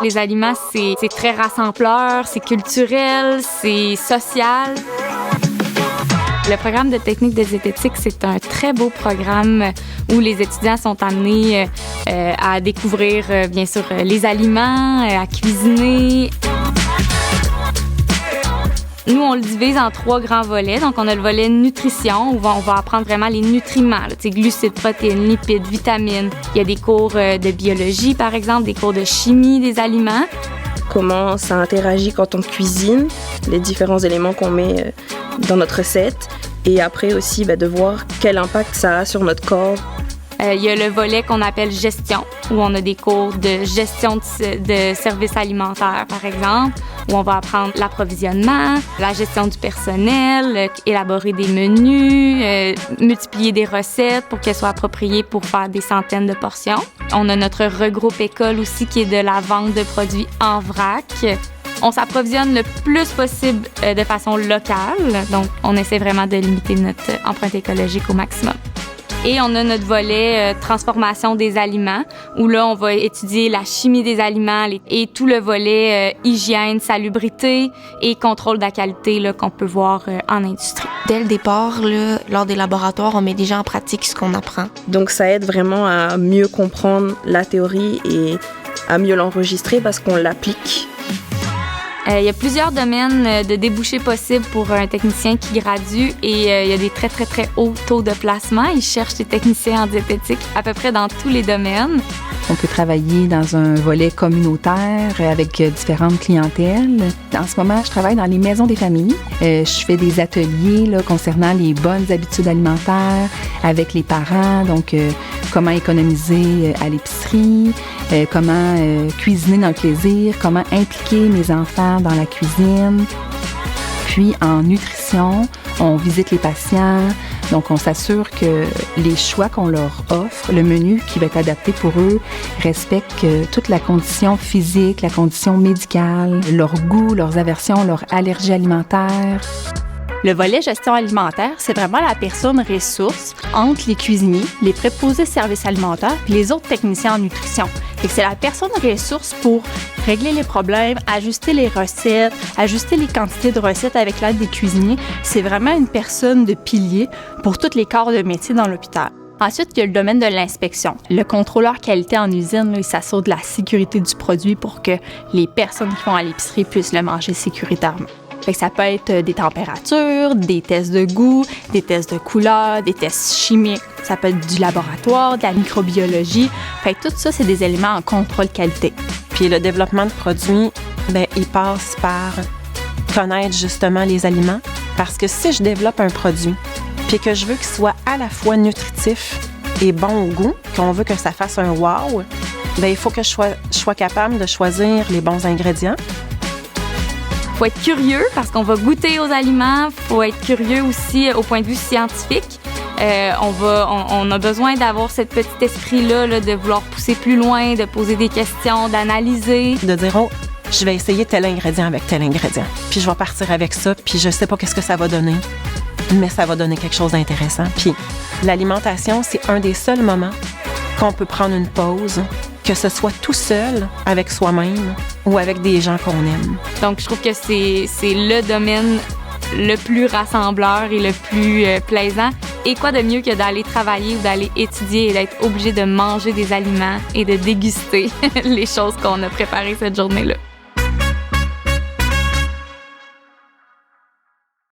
Les aliments, c'est très rassembleur, c'est culturel, c'est social. Le programme de technique de diététique, c'est un très beau programme où les étudiants sont amenés à découvrir, bien sûr, les aliments, à cuisiner. Nous, on le divise en 3 grands volets. Donc, on a le volet nutrition, où on va apprendre vraiment les nutriments, glucides, protéines, lipides, vitamines. Il y a des cours de biologie, par exemple, des cours de chimie des aliments. Comment ça interagit quand on cuisine, les différents éléments qu'on met dans notre recette. Et après aussi, de voir quel impact ça a sur notre corps. Il y a le volet qu'on appelle gestion, où on a des cours de gestion de services alimentaires, par exemple, où on va apprendre l'approvisionnement, la gestion du personnel, élaborer des menus, multiplier des recettes pour qu'elles soient appropriées pour faire des centaines de portions. On a notre regroupe école aussi qui est de la vente de produits en vrac. On s'approvisionne le plus possible de façon locale, donc on essaie vraiment de limiter notre empreinte écologique au maximum. Et on a notre volet transformation des aliments, où là, on va étudier la chimie des aliments et tout le volet hygiène, salubrité et contrôle de la qualité là, qu'on peut voir en industrie. Dès le départ, là, lors des laboratoires, on met déjà en pratique ce qu'on apprend. Donc, ça aide vraiment à mieux comprendre la théorie et à mieux l'enregistrer parce qu'on l'applique. Il y a plusieurs domaines de débouchés possibles pour un technicien qui gradue et il y a des très, très, très hauts taux de placement. Ils cherchent des techniciens en diététique à peu près dans tous les domaines. On peut travailler dans un volet communautaire avec différentes clientèles. En ce moment, je travaille dans les maisons des familles. Je fais des ateliers là, concernant les bonnes habitudes alimentaires avec les parents, donc comment économiser à l'épicerie, comment cuisiner dans le plaisir, comment impliquer mes enfants dans la cuisine. Puis en nutrition, on visite les patients, donc on s'assure que les choix qu'on leur offre, le menu qui va être adapté pour eux, respecte toute la condition physique, la condition médicale, leur goût, leurs aversions, leurs allergies alimentaires. Le volet gestion alimentaire, c'est vraiment la personne ressource entre les cuisiniers, les préposés services alimentaires et les autres techniciens en nutrition. Fait que c'est la personne ressource pour régler les problèmes, ajuster les recettes, ajuster les quantités de recettes avec l'aide des cuisiniers. C'est vraiment une personne de pilier pour tous les corps de métier dans l'hôpital. Ensuite, il y a le domaine de l'inspection. Le contrôleur qualité en usine, là, il s'assure de la sécurité du produit pour que les personnes qui vont à l'épicerie puissent le manger sécuritairement. Fait que ça peut être des températures, des tests de goût, des tests de couleur, des tests chimiques. Ça peut être du laboratoire, de la microbiologie. Fait que tout ça, c'est des éléments en contrôle qualité. Puis le développement de produits, il passe par connaître justement les aliments. Parce que si je développe un produit puis que je veux qu'il soit à la fois nutritif et bon au goût, qu'on veut que ça fasse un wow, il faut que je sois capable de choisir les bons ingrédients. Il faut être curieux parce qu'on va goûter aux aliments. Il faut être curieux aussi au point de vue scientifique. On a besoin d'avoir ce petit esprit-là, là, de vouloir pousser plus loin, de poser des questions, d'analyser. De dire, je vais essayer tel ingrédient avec tel ingrédient. Puis je vais partir avec ça, puis je sais pas qu'est-ce que ça va donner, mais ça va donner quelque chose d'intéressant. Puis l'alimentation, c'est un des seuls moments qu'on peut prendre une pause, que ce soit tout seul avec soi-même ou avec des gens qu'on aime. Donc, je trouve que c'est le domaine le plus rassembleur et le plus plaisant. Et quoi de mieux que d'aller travailler ou d'aller étudier et d'être obligé de manger des aliments et de déguster les choses qu'on a préparées cette journée-là.